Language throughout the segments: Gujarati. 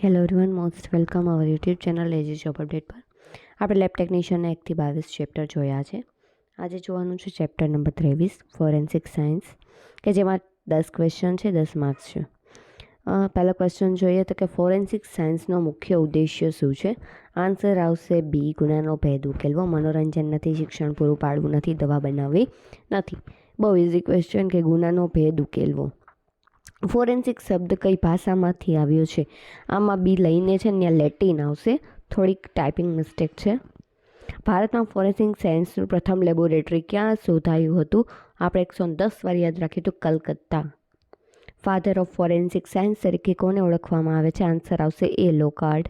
Hello everyone, most welcome our YouTube channel AG job update પર. આપણે લેબ ટેકનિશિયનના 1 થી 22 ચેપ્ટર જોયા છે. આજે જોવાનું છે ચેપ્ટર નંબર 23 ફોરેન્સિક સાયન્સ, કે જેમાં 10 ક્વેશ્ચન છે, 10 માર્ક્સ છે. પહેલો ક્વેશ્ચન જોઈએ તો કે ફોરેન્સિક સાયન્સનો મુખ્ય ઉદ્દેશ્ય શું છે? આન્સર આવશે બી, ગુનાનો ભેદ ઉકેલવો. મનોરંજન નથી, શિક્ષણ પૂરું પાડવું નથી, દવા બનાવવી નથી. બહુ ઇઝી ક્વેશ્ચન કે ગુનાનો ભેદ ઉકેલવો. ફોરેન્સિક શબ્દ કઈ ભાષામાંથી આવ્યો છે? આમાં બી લઈને છે ને ત્યાં લેટિન આવશે, થોડીક ટાઈપિંગ મિસ્ટેક છે. ભારતમાં ફોરેન્સિક સાયન્સનું પ્રથમ લેબોરેટરી ક્યાં શોધાયું હતું? આપણે 110 વાર યાદ રાખ્યું હતું, Calcutta. Father of forensic science તરીકે કોને ઓળખવામાં આવે છે? આન્સર આવશે એ, લોકાર્ડ.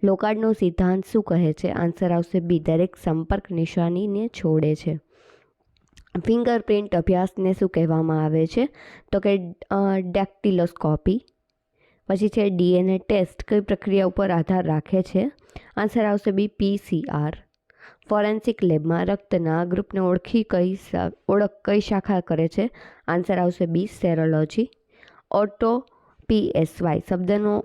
લોકાર્ડનો સિદ્ધાંત શું કહે છે? આન્સર આવશે બી, દરેક સંપર્ક નિશાનીને છોડે છે. ફિંગરપ્રિન્ટ અભ્યાસને શું કહેવામાં આવે છે? તો કે ડેક્ટિલોસ્કોપી. પછી છે ડીએનએ ટેસ્ટ કઈ પ્રક્રિયા ઉપર આધાર રાખે છે? આન્સર આવશે બી, PCR. ફોરેન્સિક લેબમાં રક્તના ગ્રુપને ઓળખ કઈ શાખા કરે છે? આન્સર આવશે બી, સેરોલોજી. ઓટોપીએસવાય શબ્દનો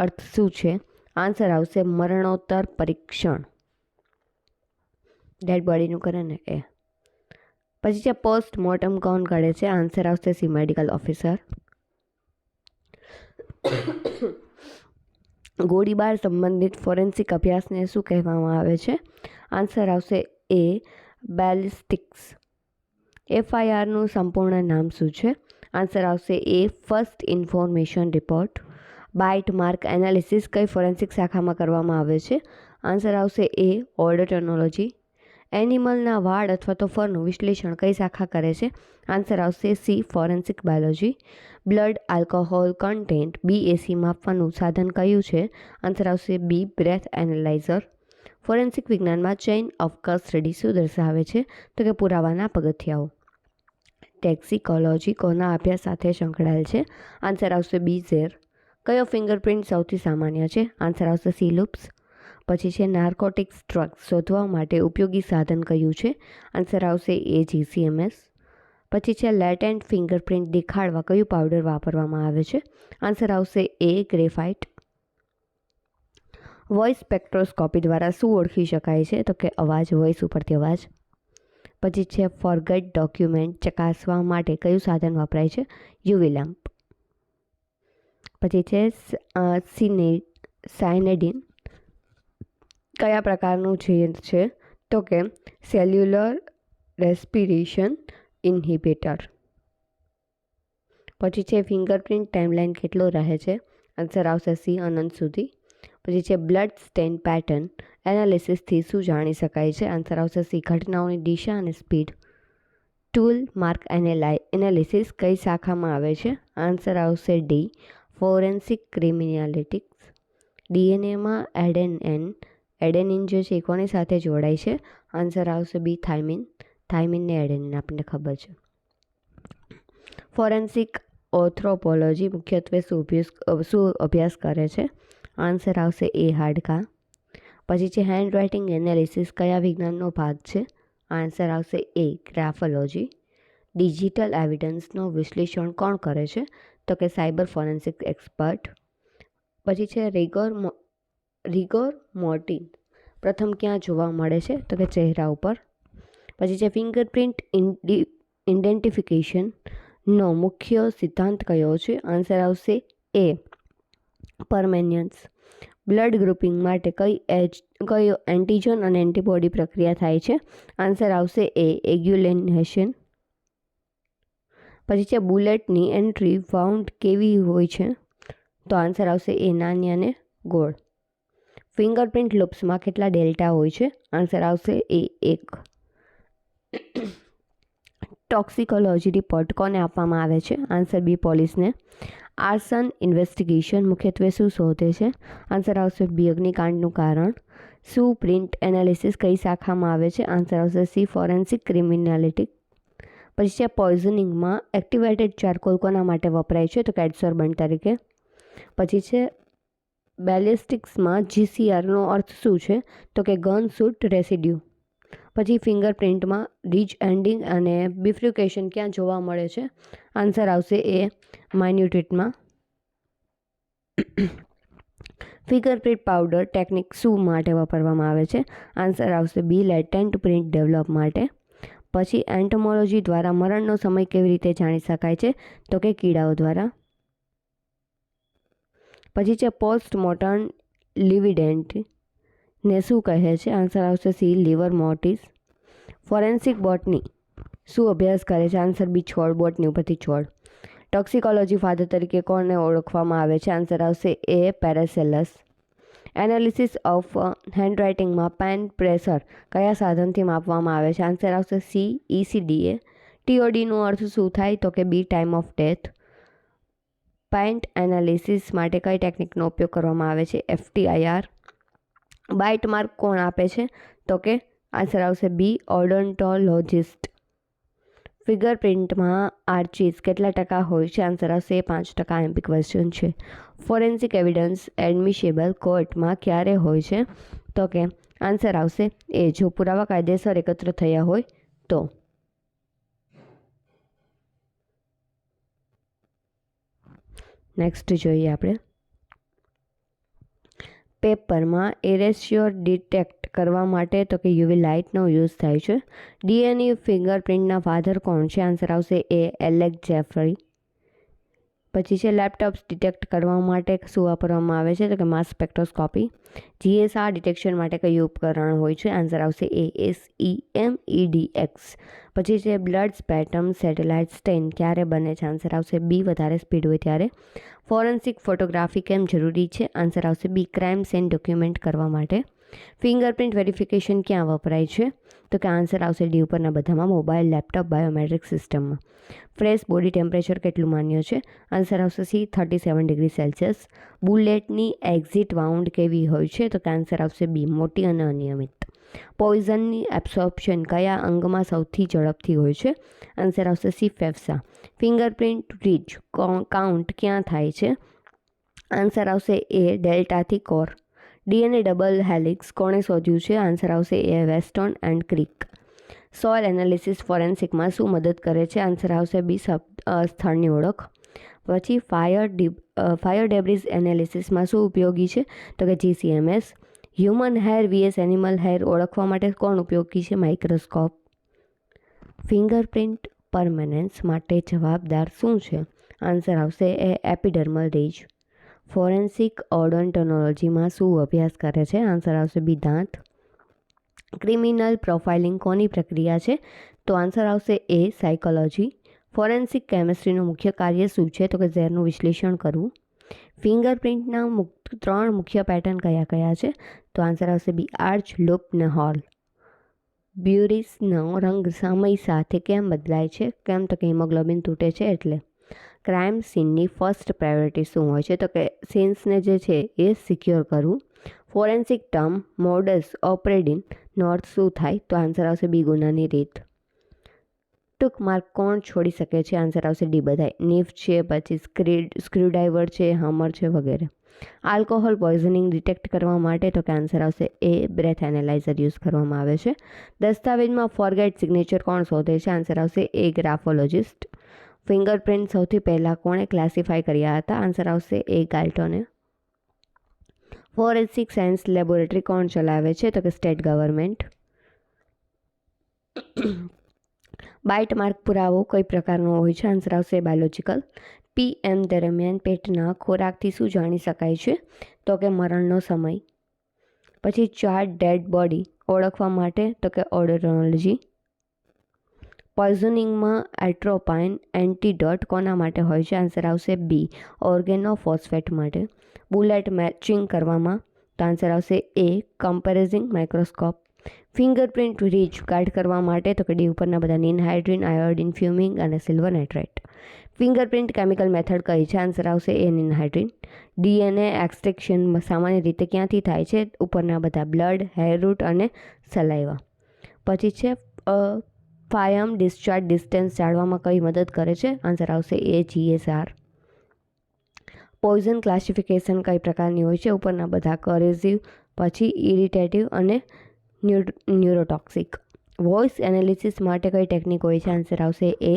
અર્થ શું છે? આન્સર આવશે મરણોત્તર પરીક્ષણ. ડેડ બોડીનું કરે ને એ. પછી છે પોસ્ટમોર્ટમ કોણ કરે છે? આન્સર આવશે સી, મેડિકલ ઓફિસર. ગોળીબાર સંબંધિત ફોરેન્સિક અભ્યાસને શું કહેવામાં આવે છે? આન્સર આવશે એ, બેલિસ્ટિક્સ. FIRનું સંપૂર્ણ નામ શું છે? આન્સર આવશે A, first information report. Bite mark analysis કઈ ફોરેન્સિક શાખામાં કરવામાં આવે છે? આન્સર આવશે એ, ઓડોન્ટોલોજી. એનિમલના વાળ અથવા તો ફરનું વિશ્લેષણ કઈ શાખા કરે છે? આન્સર આવશે C, forensic biology. Blood alcohol content BAC માપવાનું સાધન કયું છે? આન્સર આવશે બી, બ્રેથ એનાલાઇઝર. ફોરેન્સિક વિજ્ઞાનમાં ચેઇન ઓફ કસ્ટડી શું દર્શાવે છે? તો કે પુરાવાના પગથિયાઓ. ટેક્સિકોલોજી કોના અભ્યાસ સાથે સંકળાયેલ છે? આન્સર આવશે બી, ઝેર. કયો ફિંગરપ્રિન્ટ સૌથી સામાન્ય છે? આન્સર આવશે સી, લૂપ્સ. પછી છે નાર્કોટિક્સ ડ્રગ્સ શોધવા માટે ઉપયોગી સાધન કયું છે? આન્સર આવશે એ, GCMS. પછી છે લેટેન્ટ ફિંગરપ્રિન્ટ દેખાડવા કયું પાવડર વાપરવામાં આવે છે? આન્સર આવશે એ, ગ્રેફાઇટ. વોઇસ સ્પેક્ટ્રોસ્કોપી દ્વારા શું ઓળખી શકાય છે? તો કે અવાજ, વોઇસ ઉપરથી અવાજ. પછી છે ફોરગટ ડોક્યુમેન્ટ ચકાસવા માટે કયું સાધન વપરાય છે? UV lamp. પછી છે સાયનેડિન કયા પ્રકારનું ઝેર છે? તો કે સેલ્યુલર રેસ્પિરેશન ઇન્હિબિટર. પછી છે ફિંગરપ્રિન્ટ ટાઈમલાઈન કેટલો રહે છે? આન્સર આવશે સી, અનંત સુધી. પછી છે બ્લડ સ્ટેન પેટર્ન એનાલિસિસથી શું જાણી શકાય છે? આન્સર આવશે સી, ઘટનાઓની દિશા અને સ્પીડ. ટૂલ માર્ક એનાલિસિસ કઈ શાખામાં આવે છે? આન્સર આવશે ડી, ફોરેન્સિક ક્રિમિનાલિટિક્સ. DNAમાં એડેનિન જે છે એ કોની સાથે જોડાય છે? આન્સર આવશે બી, થાઇમિન. થાઇમિનને એડેનિન આપણને ખબર છે. ફોરેન્સિક ઓથ્રોપોલોજી મુખ્યત્વે શું અભ્યાસ કરે છે? આન્સર આવશે એ, હાડકાં. પછી છે હેન્ડરાઇટિંગ એનાલિસિસ કયા વિજ્ઞાનનો ભાગ છે? આન્સર આવશે એ, ગ્રાફોલોજી. ડિજિટલ એવિડન્સનું વિશ્લેષણ કોણ કરે છે? તો કે સાયબર ફોરેન્સિક એક્સપર્ટ. પછી છે રિગોર મોર્ટિસ પ્રથમ ક્યાં જોવા મળે છે? તો કે ચહેરા ઉપર. પછી છે ફિંગરપ્રિન્ટ ઇડેન્ટિફિકેશનનો મુખ્ય સિદ્ધાંત કયો છે? આન્સર આવશે એ, પરમેનિયન્સ. બ્લડ ગ્રુપિંગ માટે કઈ એન્ટીજન અને એન્ટીબોડી પ્રક્રિયા થાય છે? આન્સર આવશે એ, એગ્યુલેનેશન. પછી છે બુલેટની એન્ટ્રી વાઉન્ડ કેવી હોય છે? તો આન્સર આવશે એ, નાની અને ગોળ. ફિંગરપ્રિન્ટ લૂપ્સમાં કેટલા ડેલ્ટા હોય છે? આન્સર આવશે એ, 1. ટોક્સિકોલોજી રિપોર્ટ કોને આપવામાં આવે છે? આન્સર બી, પોલીસને. આર્સન ઇન્વેસ્ટિગેશન મુખ્યત્વે શું શોધે છે? આન્સર આવશે બી, અગ્નિકાંડનું કારણ. શું પ્રિન્ટ એનાલિસિસ કઈ શાખામાં આવે છે? આન્સર આવશે સી, ફોરેન્સિક ક્રિમિનાલિટી. પછી છે પોઈઝનિંગમાં એક્ટિવેટેડ ચારકોલ કોના માટે વપરાય છે? તો કે એડસોર્બન્ટ તરીકે. પછી છે બેલિસ્ટિક્સમાં GCRનો અર્થ શું છે? તો કે ગન શૂટ રેસિડ્યુ. પછી ફિંગરપ્રિન્ટમાં રીચ એન્ડિંગ અને બિફ્રિકેશન ક્યાં જોવા મળે છે? આન્સર આવશે એ, માઇન્યુટેટમાં. ફિંગરપ્રિન્ટ પાવડર ટેકનિક શું માટે વાપરવામાં આવે છે? આન્સર આવશે બી, લેટેન્ટ પ્રિન્ટ ડેવલપ માટે. પછી એન્ટોમોલોજી દ્વારા મરણનો સમય કેવી રીતે જાણી શકાય છે? તો કે કીડાઓ દ્વારા. પછી છે પોસ્ટમોર્ટમ લિવિડેન્ટ ને શું કહે છે? આન્સર આવશે સી, લીવર મોર્ટિસ. ફોરેન્સિક બોટની શું અભ્યાસ કરે છે? આન્સર બી, છોડ. બોટની ઉપરથી છોડ. ટોક્સિકોલોજી ફાધર તરીકે કોને ઓળખવામાં આવે છે? આન્સર આવશે એ, પેરાસેલસ. એનાલિસિસ ઓફ હેન્ડરાઇટિંગમાં પેન પ્રેશર કયા સાધનથી માપવામાં આવે છે? આન્સર આવશે સી, ECDA. TODનો અર્થ શું થાય? તો કે B, time of death. Paint analysis માટે કઈ ટેકનિકનો ઉપયોગ કરવામાં આવે છે? FTIR. બાઇટ માર્ક કોણ આપે છે? તો કે આન્સર આવશે બી, ઓડોન્ટોલોજિસ્ટ. ફિંગરપ્રિન્ટમાં આર્ચીસ કેટલા ટકા હોય છે? આન્સર આવશે 5%. MP ક્વેશ્ચન છે. ફોરેન્સિક એવિડન્સ એડમિશેબલ કોર્ટમાં ક્યારે હોય છે? તો કે આન્સર આવશે એ, જો પુરાવા કાયદેસર એકત્ર થયા હોય તો. નેક્સ્ટ જોઈએ આપણે. પેપરમાં એરેસ્યોર ડિટેક્ટ કરવા માટે તો કે યુવી લાઇટનો યુઝ થાય છે. DNA ફિંગરપ્રિન્ટના ફાધર કોણ છે? આન્સર આવશે એ, એલેક જેફરી. પછી છે લેપટોપ્સ ડિટેક્ટ કરવા માટે શું વાપરવામાં આવે છે? તો કે માસ સ્પેક્ટ્રોસ્કોપી. GSR ડિટેક્શન માટે કયું ઉપકરણ હોય છે? આન્સર આવશે એ, SEMEDX. પછી છે બ્લડ સ્પેટમ સેટેલાઇટ સ્ટેન ક્યારે બને છે? આન્સર આવશે બી, વધારે સ્પીડ હોય ત્યારે. ફોરેન્સિક ફોટોગ્રાફી કેમ જરૂરી છે? આન્સર આવશે બી, ક્રાઇમ સીન ડોક્યુમેન્ટ કરવા માટે. ફિંગરપ્રિન્ટ વેરિફિકેશન ક્યાં વપરાય છે? તો કે આન્સર આવશે ડી, ઉપરના બધામાં, મોબાઈલ, લેપટોપ, બાયોમેટ્રિક સિસ્ટમમાં. ફ્રેશ બોડી ટેમ્પરેચર કેટલું માન્ય છે? આન્સર આવશે સી, 37 ડિગ્રી સેલ્સિયસ. બુલેટની એક્ઝિટ વાઉન્ડ કેવી હોય છે? તો કે આન્સર આવશે બી, મોટી અને અનિયમિત. પોઈઝનની એબ્સોર્પ્શન કયા અંગમાં સૌથી ઝડપથી હોય છે? આન્સર આવશે સી, ફેફસા. ફિંગરપ્રિન્ટ રીચ કાઉન્ટ ક્યાં થાય છે? આન્સર આવશે એ, ડેલ્ટાથી કોર. DNA ડબલ હેલિક્સ કોણે શોધ્યું છે? આન્સર આવશે એ, વેસ્ટોન એન્ડ ક્રિક. સોઇલ એનાલિસિસ ફોરેન્સિકમાં શું મદદ કરે છે? આન્સર આવશે બી, સ્થળની ઓળખ. પછી ફાયર ડેબ્રિસ એનાલિસિસમાં શું ઉપયોગી છે? તો કે GCMS. Human hair vs animal hair ઓળખવા માટે કોણ ઉપયોગી છે? માઇક્રોસ્કોપ. ફિંગરપ્રિન્ટ પરમેનન્સ માટે જવાબદાર શું છે? આન્સર આવશે એ, એપિડર્મલ રિજ. ફોરેન્સિક ઓડોન્ટોલોજીમાં શું અભ્યાસ કરે છે? આન્સર આવશે બી, દાંત. ક્રિમિનલ પ્રોફાઇલિંગ કોની પ્રક્રિયા છે? તો આન્સર આવશે એ, સાયકોલોજી. ફોરેન્સિક કેમિસ્ટ્રીનું મુખ્ય કાર્ય શું છે? તો કે ઝેરનું વિશ્લેષણ કરવું. ફિંગરપ્રિન્ટના 3 મુખ્ય પેટર્ન કયા કયા છે? તો આન્સર આવશે બી, આર્ચ, લૂપ ને હોલ. બ્યુરિસનો રંગ સમય સાથે કેમ બદલાય છે? કેમ? તો કે હિમોગ્લોબિન તૂટે છે એટલે. ક્રાઇમ સીનની ફર્સ્ટ પ્રાયોરિટી શું હોય છે? તો કે સીન્સને જે છે એ સિક્યોર કરવું. ફોરેન્સિક ટર્મ મોડસ ઓપરેન્ડીનો અર્થ શું થાય? તો આન્સર આવશે બી, ગુનાની રીત. ટૂંક માર્ક કોણ છોડી શકે છે? આન્સર આવશે ડી, બધાય. નીફ છે, પછી સ્ક્રૂડ્રાઈવર છે, હમર છે વગેરે. આલ્કોહોલ પોઈઝનિંગ ડિટેક્ટ કરવા માટે તો કે આન્સર આવશે એ, બ્રેથ એનાલાઇઝર યુઝ કરવામાં આવે છે. દસ્તાવેજમાં ફોરગેટ સિગ્નેચર કોણ શોધે છે? આન્સર આવશે એ, ગ્રાફોલોજિસ્ટ. ફિંગરપ્રિન્ટ સૌથી પહેલાં કોણે ક્લાસિફાય કર્યા હતા? આન્સર આવશે એ, ગાલ્ટોને. ફોરેન્સિક સાયન્સ લેબોરેટરી કોણ ચલાવે છે? તો કે સ્ટેટ ગવર્મેન્ટ. બાઇટ માર્ક પુરાવો કઈ પ્રકારનો હોય છે? આન્સર આવશે બાયોલોજિકલ. PM દરમિયાન પેટના ખોરાકથી શું જાણી શકાય છે? તો કે મરણનો સમય. પછી ચાર્ટ ડેડ બોડી ઓળખવા માટે તો કે ઓડોન્ટોલોજી. પોઈઝનિંગમાં એટ્રોપાઇન એન્ટીડોટ કોના માટે હોય છે? આન્સર આવશે બી, ઓર્ગેનોફોસ્ફેટ માટે. બુલેટ મેચિંગ કરવામાં તો આન્સર આવશે એ, કમ્પેરેઝિંગ માઇક્રોસ્કોપ. ફિંગરપ્રિન્ટ રીચ ગાર્ડ કરવા માટે તો કે ડી, ઉપરના બધા, નિનહાઇડ્રીન, આયોડિન, ફ્યુમિંગ અને silver nitrate. Fingerprint chemical method કઈ છે? આન્સર આવશે એ, નિનહાઇડ્રીન. DNA એક્સટ્રેક્શન સામાન્ય રીતે ક્યાંથી થાય છે? ઉપરના બધા, બ્લડ, હેર રૂટ અને સલાઈવા. પછી છે ફાયમ ડિસ્ચાર્જ ડિસ્ટન્સ જાળવામાં કઈ મદદ કરે છે? આન્સર આવશે એ, GSR. પોઈઝન ક્લાસિફિકેશન કઈ પ્રકારની હોય છે? ઉપરના બધા, કરેઝિવ, પછી ઇરિટેટિવ અને ન્યુરોટોક્સિક. વોઇસ એનાલિસિસ માટે કઈ ટેકનિક હોય છે? આન્સર આવશે એ,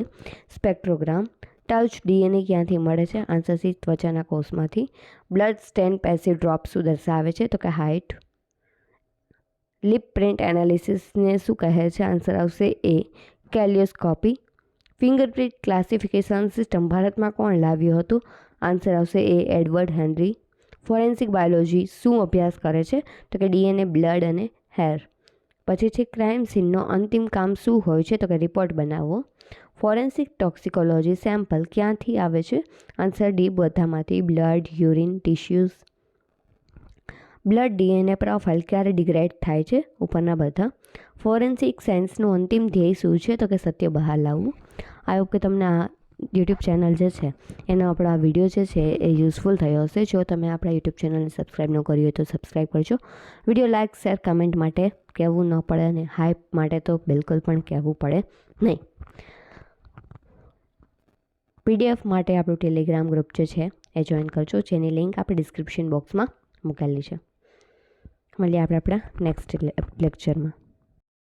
સ્પેક્ટ્રોગ્રામ. ટચ ડીએનએ ક્યાંથી મળે છે? આન્સર સી ત્વચાના કોષમાંથી. બ્લડ સ્ટેન પેસિવ ડ્રોપ શું દર્શાવે છે? તો કે હાઇટ. લિપ પ્રિન્ટ એનાલિસિસને શું કહે છે? આન્સર આવશે એ કેલિયોસ્કોપી. ફિંગરપ્રિન્ટ ક્લાસિફિકેશન સિસ્ટમ ભારતમાં કોણ લાવ્યું હતું? આન્સર આવશે એ એડવર્ડ હેનરી. ફોરેન્સિક બાયોલોજી શું અભ્યાસ કરે છે? તો કે ડીએનએ, બ્લડ અને હેર. પછી છે ક્રાઇમ સીનનો અંતિમ કામ શું હોય છે? તો કે રિપોર્ટ બનાવવો. ફોરેન્સિક ટોક્સિકોલોજી સેમ્પલ ક્યાંથી આવે છે? આન્સર ડી બધામાંથી. Blood, urine, tissues. Blood DNA profile ક્યારે ડિગ્રેડ થાય છે? ઉપરના બધા. ફોરેન્સિક સાયન્સનું અંતિમ ધ્યેય શું છે? તો કે સત્ય બહાર લાવવું. આઈ હોપ કે તમને આ યુટ્યુબ ચેનલ જે છે એનો આપણો આ વિડીયો જે છે એ યુઝફુલ થયો હશે. જો તમે આપણા યુટ્યુબ ચેનલને સબસ્ક્રાઈબ ન કરી હોય તો સબસ્ક્રાઈબ કરજો. વિડીયો લાઇક, શેર, કમેન્ટ માટે કહેવું ન પડે અને હાઇપ માટે તો બિલકુલ પણ કહેવું પડે નહીં. પીડીએફ માટે આપણું ટેલિગ્રામ ગ્રુપ જે છે એ જોઈન કરજો, જેની લિંક આપણે ડિસ્ક્રિપ્શન બોક્સમાં મૂકેલી છે. મળીએ આપણે આપણા નેક્સ્ટ લેક્ચરમાં.